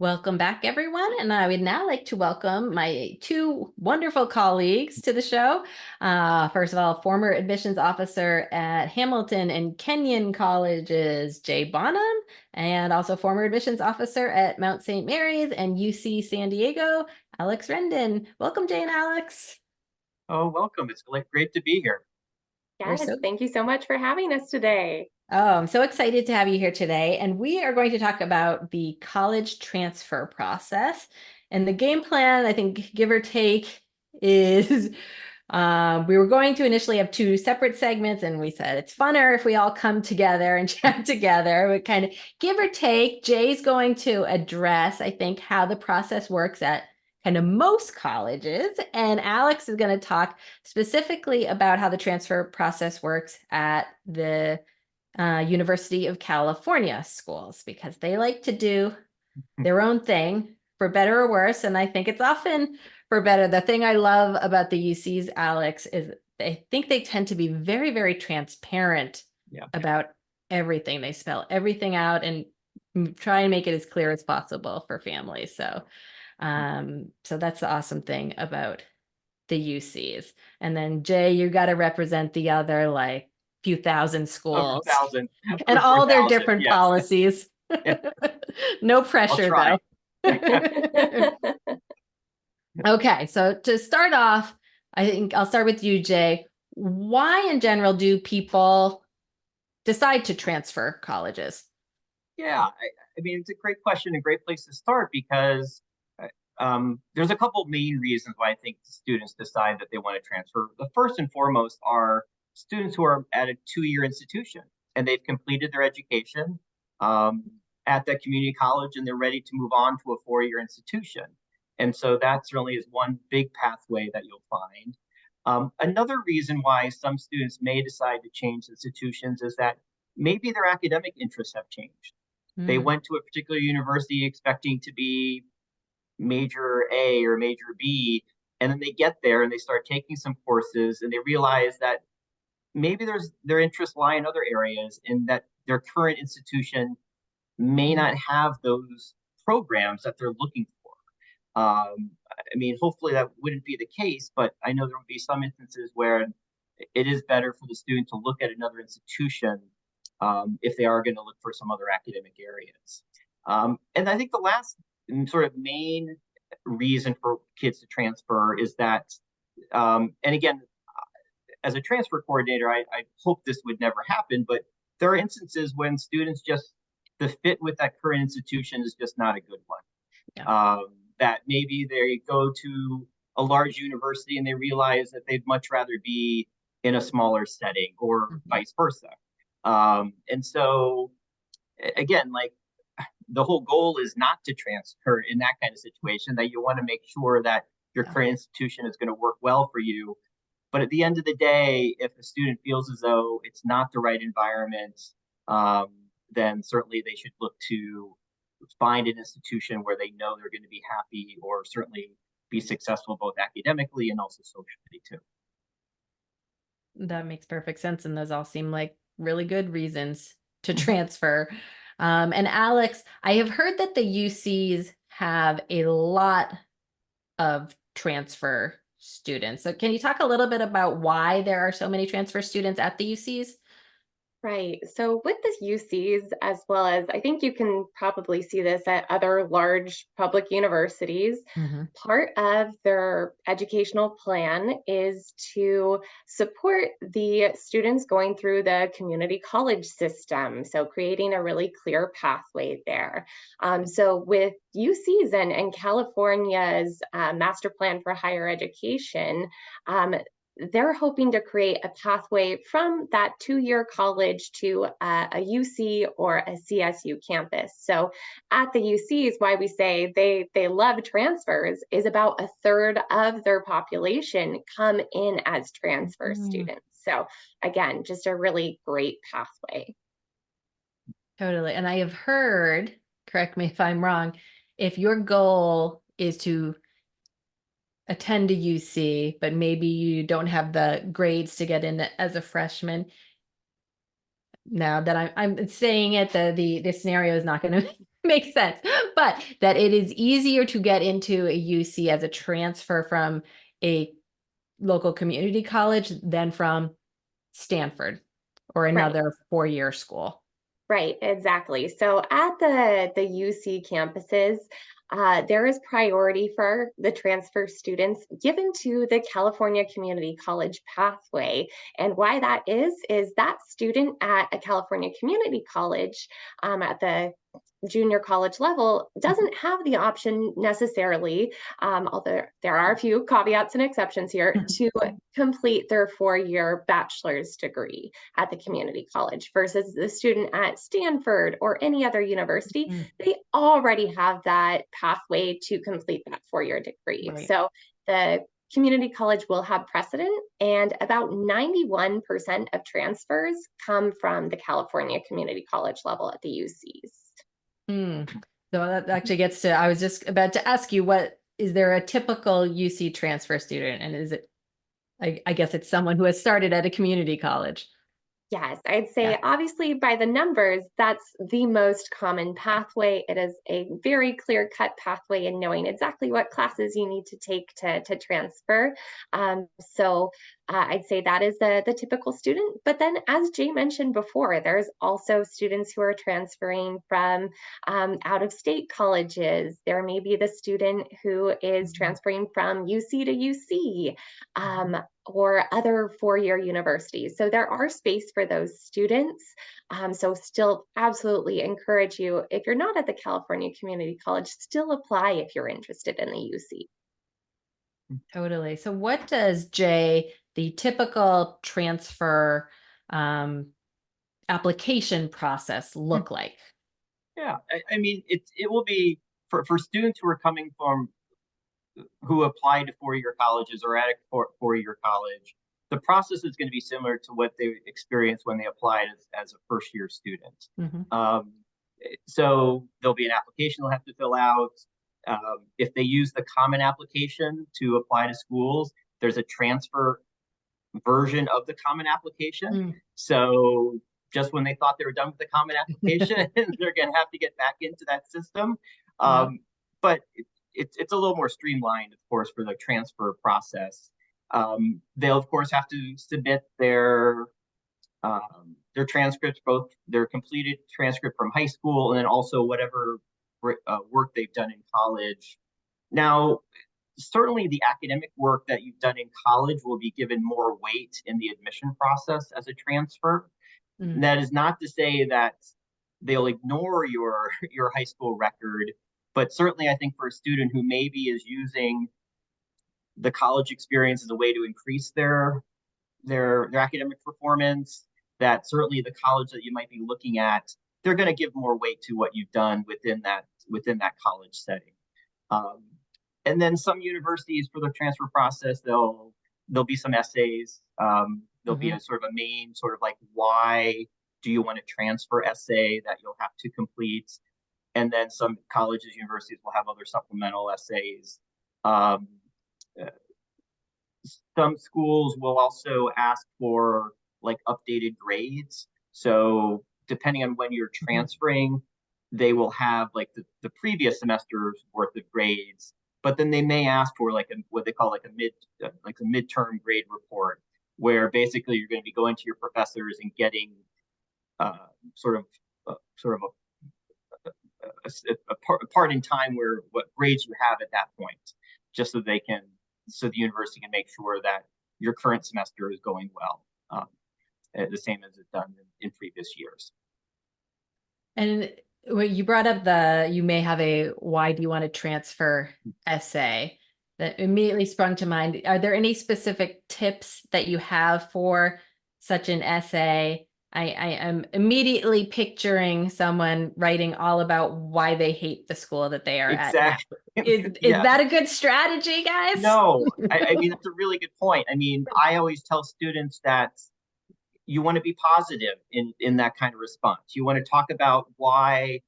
Welcome back, everyone. And I would now like to welcome my two wonderful colleagues to the show. First of all, former admissions officer at Hamilton and Kenyon Colleges, Jay Bonham, and also former admissions officer at Mount St. Mary's and UC San Diego, Alex Rendon. Welcome, Jay and Alex. Oh, welcome. It's great to be here. We're Yes, so thank you so much for having us today. I'm so excited to have you here today. And we are going to talk about the college transfer process. And the game plan, I think, give or take, is we were going to initially have two separate segments, and we said it's funner if we all come together and chat together. But kind of give or take, Jay's going to address, I think, how the process works at kind of most colleges. And Alex is going to talk specifically about how the transfer process works at the University of California schools, because they like to do their own thing for better or worse. And I think it's often for better. The thing I love about the UCs, Alex, is I think they tend to be very, very transparent about everything. They spell everything out and try and make it as clear as possible for families. So that's the awesome thing about the UCs. And then Jay, you got to represent the other like few thousand schools 1,000 and or all their 4,000. different Yes. policies. No I'll pressure try. though. Okay, so to start off, I think I'll start with you, Jay. Why in general do people decide to transfer colleges? Yeah, I mean, it's a great question, a great place to start because there's a couple main reasons why I think students decide that they want to transfer. The first and foremost are students who are at a 2-year institution and they've completed their education um, at that community college and they're ready to move on to a 4-year institution. And so that certainly is one big pathway that you'll find. Another reason why some students may decide to change institutions is that maybe their academic interests have changed. They went to a particular university expecting to be major A or major B, and then they get there and they start taking some courses and they realize that maybe their interests lie in other areas and that their current institution may not have those programs that they're looking for. I mean, hopefully that wouldn't be the case, but I know there would be some instances where it is better for the student to look at another institution if they are going to look for some other academic areas. And I think the last sort of main reason for kids to transfer is that, and again, as a transfer coordinator, I hope this would never happen, but there are instances when students just, the fit with that current institution is just not a good one. Yeah. That maybe they go to a large university and they realize that they'd much rather be in a smaller setting or vice versa. And so, again, like the whole goal is not to transfer in that kind of situation, that you want to make sure that your current institution is going to work well for you. But at the end of the day, if a student feels as though it's not the right environment, then certainly they should look to find an institution where they know they're going to be happy or certainly be successful both academically and also socially too. That makes perfect sense. And those all seem like really good reasons to transfer. And Alex, I have heard that the UCs have a lot of transfer students. So can you talk a little bit about why there are so many transfer students at the UCs? Right. So with the UCs, as well as I think you can probably see this at other large public universities, part of their educational plan is to support the students going through the community college system. So creating a really clear pathway there. So with UCs and California's master plan for higher education, they're hoping to create a pathway from that 2-year college to a UC or a CSU campus. So at the UCs, why we say they love transfers is about a third of their population come in as transfer students. So again, just a really great pathway. Totally. And I have heard, correct me if I'm wrong, if your goal is to attend a UC, but maybe you don't have the grades to get in as a freshman, now that I'm saying it, the scenario is not going to make sense, but that it is easier to get into a UC as a transfer from a local community college than from Stanford or Right. another 4-year school. Right, exactly. So at the UC campuses, there is priority for the transfer students given to the California Community College pathway. And why that is that student at a California community college at the junior college level doesn't have the option necessarily, although there are a few caveats and exceptions here, to complete their 4-year bachelor's degree at the community college versus the student at Stanford or any other university. They already have that pathway to complete that 4-year degree. Right. So the community college will have precedent, and about 91% of transfers come from the California community college level at the UCs. So that actually gets to, I was just about to ask you, what is there a typical UC transfer student? And is it, I guess it's someone who has started at a community college. Yes, I'd say Yeah. obviously by the numbers, that's the most common pathway. It is a very clear-cut pathway in knowing exactly what classes you need to take to transfer. So I'd say that is the typical student. But then, as Jay mentioned before, there's also students who are transferring from out-of-state colleges. There may be the student who is transferring from UC to UC. Or other 4-year universities. So there are space for those students. So still absolutely encourage you, if you're not at the California Community College, still apply if you're interested in the UC. Totally. So what does, Jay, the typical transfer application process look like? Yeah, I mean, it will be for students who are coming from who apply to 4-year colleges or at a 4-year college. The process is going to be similar to what they experienced when they applied as a first-year student. So there'll be an application they'll have to fill out. If they use the common application to apply to schools, there's a transfer version of the common application. So just when they thought they were done with the common application, they're going to have to get back into that system. But it's a little more streamlined, of course, for the transfer process. They'll, of course, have to submit their transcripts, both their completed transcript from high school and then also whatever work they've done in college. Now, certainly the academic work that you've done in college will be given more weight in the admission process as a transfer. That is not to say that they'll ignore your high school record, but certainly I think for a student who maybe is using the college experience as a way to increase their academic performance, that certainly the college that you might be looking at, they're going to give more weight to what you've done within that college setting. And then some universities for the transfer process, there'll be some essays. There'll be a sort of a main sort of like, why do you want to transfer essay that you'll have to complete? And then some colleges, universities will have other supplemental essays. Some schools will also ask for like updated grades. So depending on when you're transferring, they will have like the previous semester's worth of grades, but then they may ask for like what they call like a midterm grade report, where basically you're going to be going to your professors and getting sort of a part in time where what grades you have at that point, just so the university can make sure that your current semester is going well, the same as it's done in previous years. And when you brought up you may have a why do you want to transfer essay, that immediately sprung to mind. Are there any specific tips that you have for such an essay? I am immediately picturing someone writing all about why they hate the school that they are exactly. at. Is that a good strategy, guys? No, I mean, that's a really good point. I mean, I always tell students that you want to be positive in that kind of response. You want to talk about why,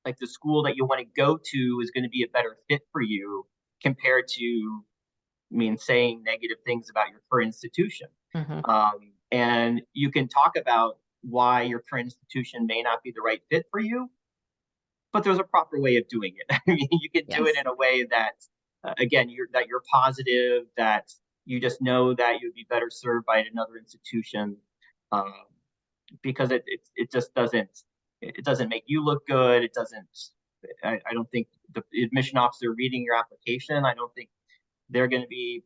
like, the school that you want to go to is going to be a better fit for you compared to, I mean, saying negative things about your current institution. And you can talk about why your current institution may not be the right fit for you, but there's a proper way of doing it. I mean, you can do it Yes. in a way that, again, you're positive, that you just know that you'd be better served by another institution, um, because it just doesn't make you look good. It doesn't. I don't think the admission officer reading your application, I don't think they're going to be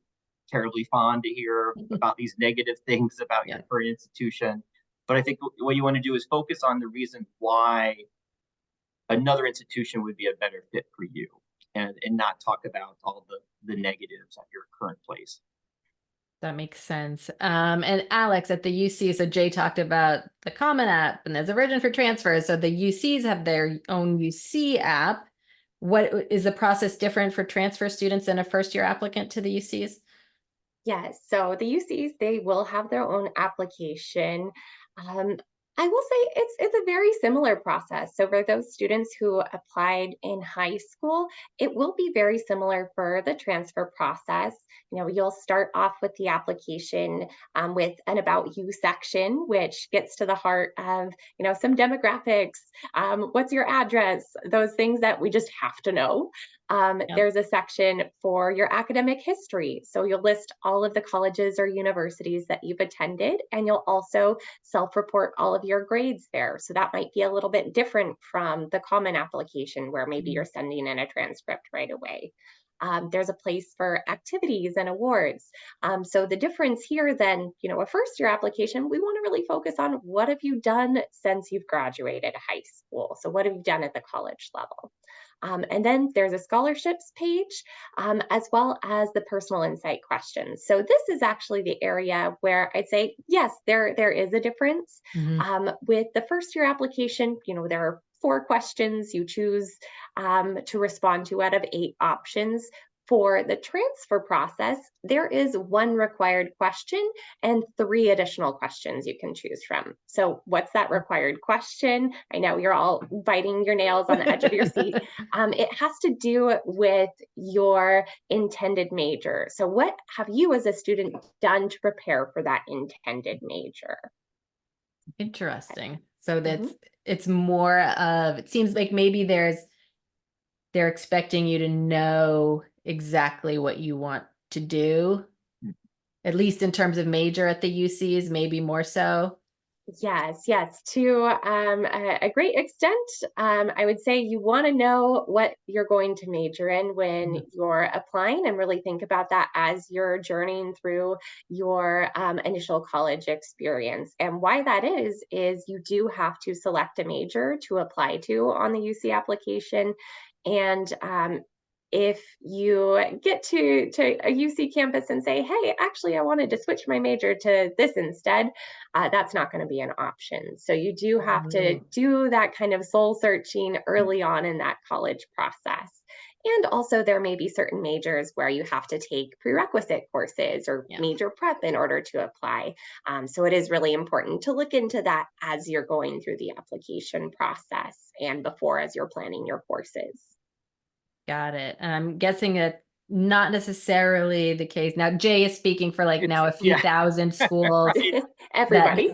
terribly fond to hear about these negative things about Yeah. your current institution. But I think what you want to do is focus on the reasons why another institution would be a better fit for you, and not talk about all the negatives at your current place. That makes sense. And Alex, at the UC, so Jay talked about the Common App and there's a version for transfers. So the UCs have their own UC app. What is the process different for transfer students than a first year applicant to the UCs? Yes, so the UCs, they will have their own application. I will say it's a very similar process. So for those students who applied in high school, it will be very similar for the transfer process. You know, you'll start off with the application with an About You section, which gets to the heart of, you know, some demographics, what's your address, those things that we just have to know. Yep. There's a section for your academic history. So you'll list all of the colleges or universities that you've attended, and you'll also self-report all of your grades there. So that might be a little bit different from the common application where maybe you're sending in a transcript right away. There's a place for activities and awards. So the difference here then, you know, a first year application, we want to really focus on what have you done since you've graduated high school? So what have you done at the college level? And then there's a scholarships page, as well as the personal insight questions. So this is actually the area where I'd say, yes, there is a difference. Mhm. With the first year application, you know, there are 4 questions you choose to respond to out of 8 options. For the transfer process, there is 1 required question and 3 additional questions you can choose from. So, what's that required question? I know you're all biting your nails on the edge of your seat. It has to do with your intended major. So, what have you as a student done to prepare for that intended major? Interesting. So Mhm. it's more of, it seems like maybe they're expecting you to know exactly what you want to do, at least in terms of major at the UCs, maybe more so. Yes, yes. To a great extent, I would say you want to know what you're going to major in when Mhm. you're applying and really think about that as you're journeying through your initial college experience. And why that is you do have to select a major to apply to on the UC application. And if you get to a UC campus and say, hey, actually, I wanted to switch my major to this instead, that's not going to be an option. So you do have to Oh, do that kind of soul searching early on in that college process. And also, there may be certain majors where you have to take prerequisite courses or yeah. major prep in order to apply. So it is really important to look into that as you're going through the application process and before as you're planning your courses. Got it. And I'm guessing that not necessarily the case. Now, Jay is speaking for like It's now a few yeah, thousand schools right. that. Everybody.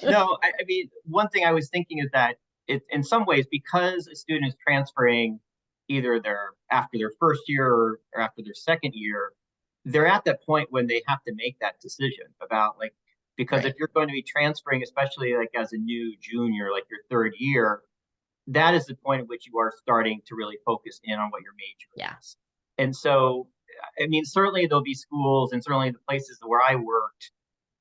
No, I mean, one thing I was thinking is that in some ways, because a student is transferring either after their first year or after their second year, they're at that point when they have to make that decision about, like, because if Right. you're going to be transferring, especially like as a new junior, like your third year, that is the point at which you are starting to really focus in on what your major Yeah. is. And so, I mean, certainly there'll be schools, and certainly the places where I worked,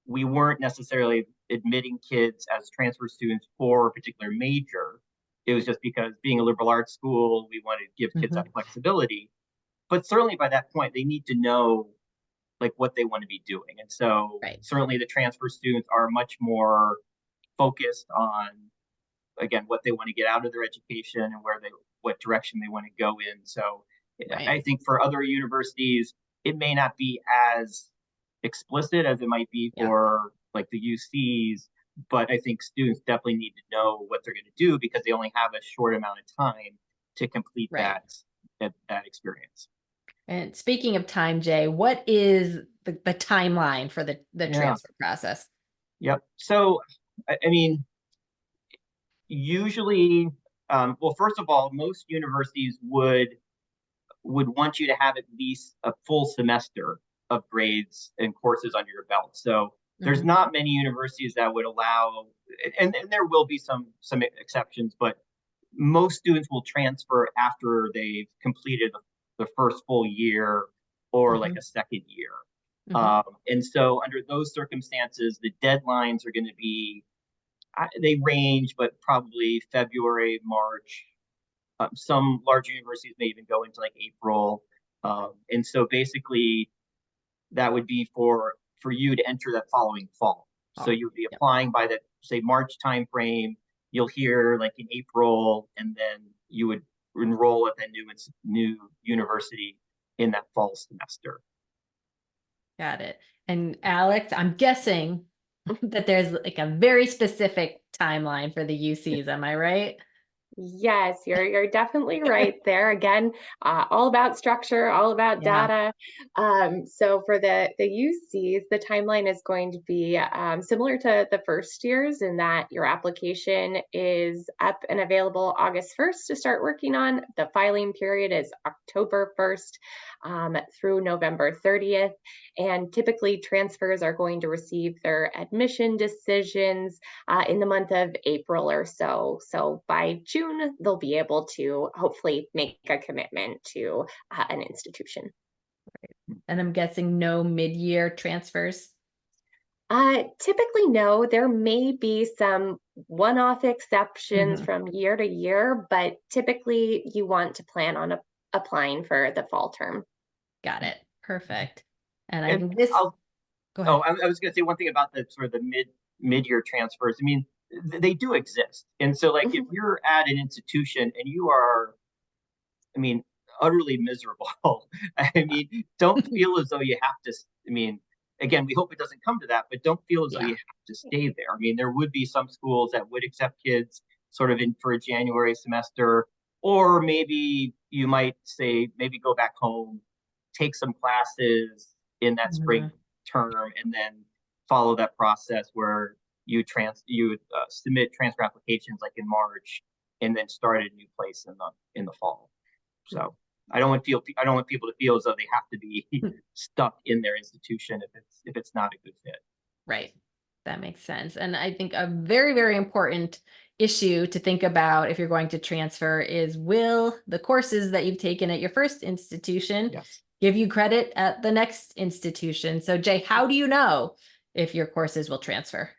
we weren't necessarily admitting kids as transfer students for a particular major. It was just because, being a liberal arts school, we wanted to give kids that Mhm. flexibility. But certainly by that point, they need to know, like, what they want to be doing. And so Right. certainly the transfer students are much more focused on, again, what they want to get out of their education and what direction they want to go in. So Right. I think for other universities, it may not be as explicit as it might be Yeah. for like the UCs, but I think students definitely need to know what they're going to do because they only have a short amount of time to complete Right. that experience. And speaking of time, Jay, what is the timeline for the Yeah. transfer process? Yep. So, I mean, usually, well, first of all, most universities would want you to have at least a full semester of grades and courses under your belt. So there's Mhm. not many universities that would allow, and there will be some exceptions, but most students will transfer after they've completed the first full year or like Mhm. a second year. Mhm. And so under those circumstances, the deadlines are going to be, they range, but probably February, March. Some large universities may even go into like April. And so basically, that would be for you to enter that following fall. So Oh, you would be yep. applying by the say March timeframe. You'll hear like in April, and then you would enroll at that new university in that fall semester. Got it. And Alex, I'm guessing that there's like a very specific timeline for the UCs. Am I right? Yes, you're definitely right there. Again, all about structure, all about Yeah. data. So for the UCs, the timeline is going to be similar to the first years in that your application is up and available August 1st to start working on. The filing period is October 1st through November 30th. And typically transfers are going to receive their admission decisions in the month of April or so. So by June, they'll be able to hopefully make a commitment to an institution. And I'm guessing no mid-year transfers. Typically, no. There may be some one-off exceptions Mhm. from year to year, but typically you want to plan on applying for the fall term. Got it. Perfect. And I And think this, I'll go Oh, ahead. I was going to say one thing about the sort of the mid-year transfers. I mean, they do exist. And so like if you're at an institution and you are, I mean, utterly miserable, I mean, don't feel as though you have to, I mean, again, we hope it doesn't come to that, but don't feel as though you Yeah. have to stay there. I mean, there would be some schools that would accept kids sort of in for a January semester, or maybe you might say, maybe go back home, take some classes in that spring Mhm. term, and then follow that process where submit transfer applications like in March, and then start at a new place in the fall. So I don't want people to feel as though they have to be stuck in their institution if it's not a good fit. Right. That makes sense. And I think a very, very important issue to think about if you're going to transfer is, will the courses that you've taken at your first institution Yes. give you credit at the next institution? So, Jay, how do you know if your courses will transfer?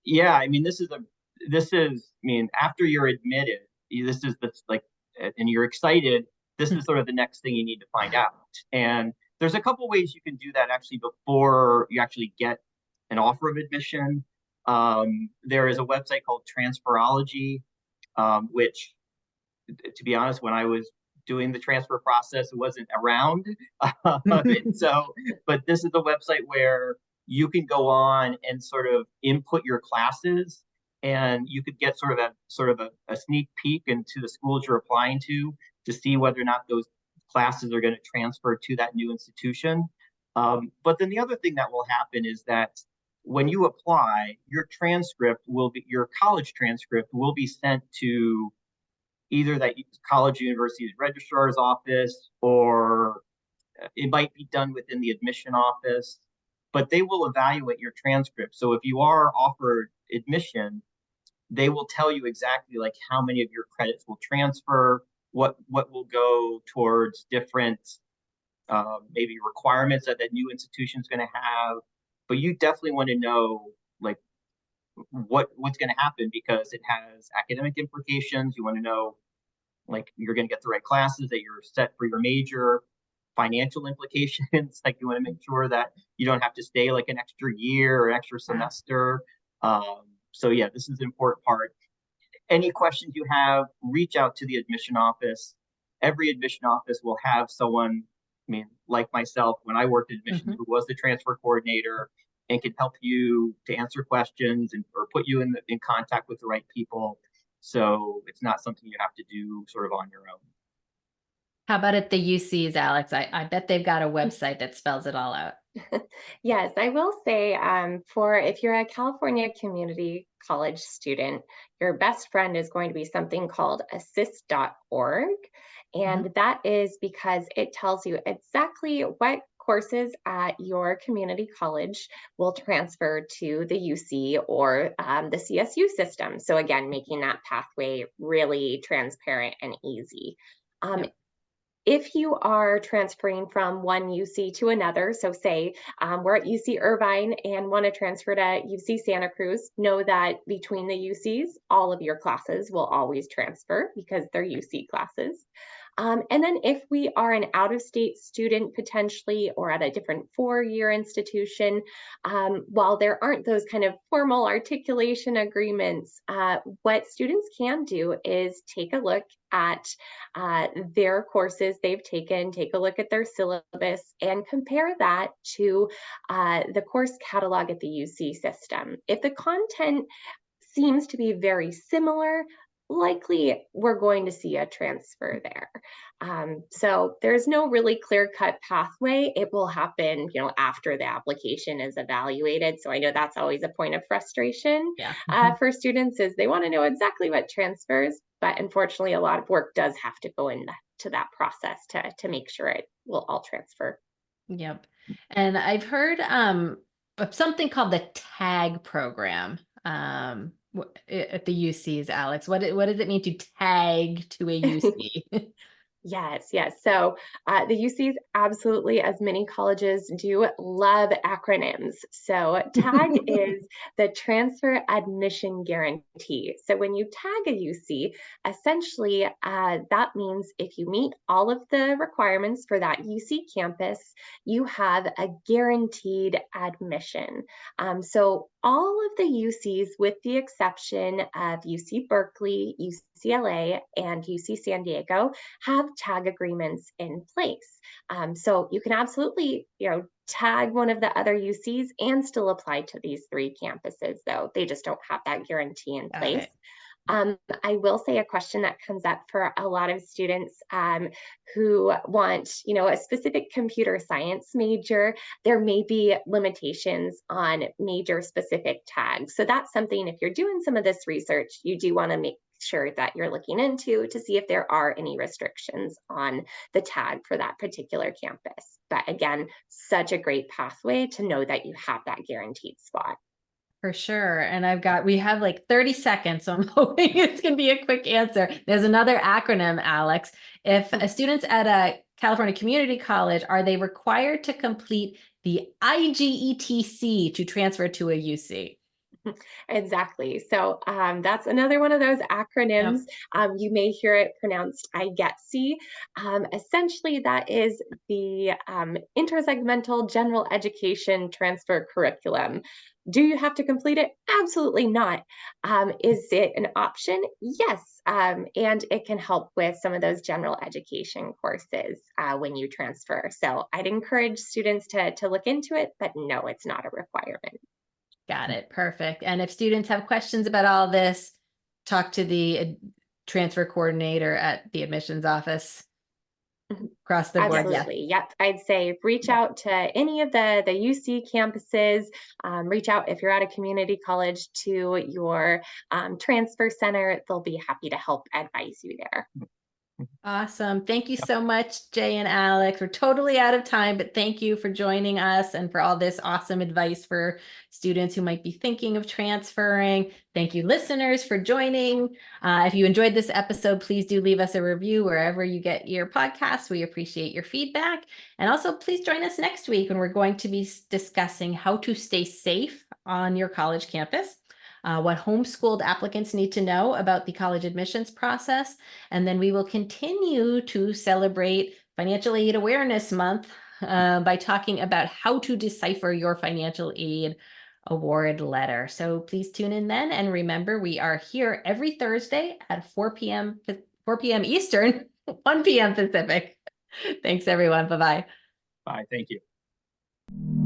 Yeah, I mean I mean after you're admitted, this is the like and you're excited, this is sort of the next thing you need to find out. And there's a couple ways you can do that actually before you actually get an offer of admission. There is a website called Transferology, which to be honest, when I was doing the transfer process, it wasn't around. And so, but this is a website where you can go on and sort of input your classes, and you could get sort of a sneak peek into the schools you're applying to see whether or not those classes are going to transfer to that new institution. But then the other thing that will happen is that when you apply, your college transcript will be sent to either that college university's registrar's office, or it might be done within the admission office, but they will evaluate your transcript. So if you are offered admission, they will tell you exactly like how many of your credits will transfer, what will go towards different maybe requirements that new institution is going to have. But you definitely want to know like what's going to happen because it has academic implications. You want to know like you're going to get the right classes, that you're set for your major, financial implications. Like you want to make sure that you don't have to stay like an extra year or extra Wow. semester. So yeah, this is an important part. Any questions you have, reach out to the admission office. Every admission office will have someone, I mean, like myself, when I worked at admissions, Mhm. who was the transfer coordinator and can help you to answer questions and or put you in contact with the right people. So it's not something you have to do sort of on your own. How about at the UCs, Alex? I bet they've got a website that spells it all out. Yes, I will say for if you're a California community college student, your best friend is going to be something called assist.org. Mhm. And that is because it tells you exactly what courses at your community college will transfer to the UC or the CSU system. So, again, making that pathway really transparent and easy. Um, Yep. if you are transferring from one UC to another, so say we're at UC Irvine and want to transfer to UC Santa Cruz, know that between the UCs, all of your classes will always transfer because they're UC classes. And then if we are an out of state student potentially or at a different 4-year institution, while there aren't those kind of formal articulation agreements, what students can do is take a look at their courses they've taken, take a look at their syllabus, and compare that to the course catalog at the UC system. If the content seems to be very similar, likely we're going to see a transfer there. So there's no really clear-cut pathway. It will happen, after the application is evaluated. So I know that's always a point of frustration Yeah. for students is they want to know exactly what transfers, but unfortunately, a lot of work does have to go into that process to make sure it will all transfer. Yep. And I've heard of something called the TAG program at the UCs, Alex. What does it mean to tag to a UC? Yes, yes. So the UCs absolutely, as many colleges do, love acronyms. So TAG is the Transfer Admission Guarantee. So when you tag a UC, essentially that means if you meet all of the requirements for that UC campus, you have a guaranteed admission. So all of the UCs, with the exception of UC Berkeley, UCLA, and UC San Diego, have tag agreements in place. So you can absolutely, tag one of the other UCs and still apply to these 3 campuses, though they just don't have that guarantee in Got place. it. I will say a question that comes up for a lot of students who want, a specific computer science major. There may be limitations on major specific tags. So that's something, if you're doing some of this research, you do want to make sure that you're looking into to see if there are any restrictions on the tag for that particular campus. But again, such a great pathway to know that you have that guaranteed spot. For sure. And we have like 30 seconds, so I'm hoping it's going to be a quick answer. There's another acronym, Alex. If a student's at a California community college, are they required to complete the IGETC to transfer to a UC? Exactly. So that's another one of those acronyms. Yep. You may hear it pronounced IGETC. Essentially, that is the intersegmental general education transfer curriculum. Do you have to complete it? Absolutely not. Is it an option? Yes. And it can help with some of those general education courses when you transfer. So I'd encourage students to look into it, but no, it's not a requirement. Got it. Perfect. And if students have questions about all this, talk to the transfer coordinator at the admissions office across the board. Yeah. Absolutely. Yep. I'd say reach out to any of the UC campuses. Reach out if you're at a community college to your transfer center. They'll be happy to help advise you there. Awesome. Thank you so much, Jay and Alex. We're totally out of time, but thank you for joining us and for all this awesome advice for students who might be thinking of transferring. Thank you, listeners, for joining. If you enjoyed this episode, please do leave us a review wherever you get your podcasts. We appreciate your feedback. And also, please join us next week when we're going to be discussing how to stay safe on your college campus. What homeschooled applicants need to know about the college admissions process. And then we will continue to celebrate Financial Aid Awareness Month by talking about how to decipher your financial aid award letter. So please tune in then. And remember, we are here every Thursday at 4 p.m. Eastern, 1 p.m. Pacific. Thanks, everyone. Bye-bye. Bye. Thank you.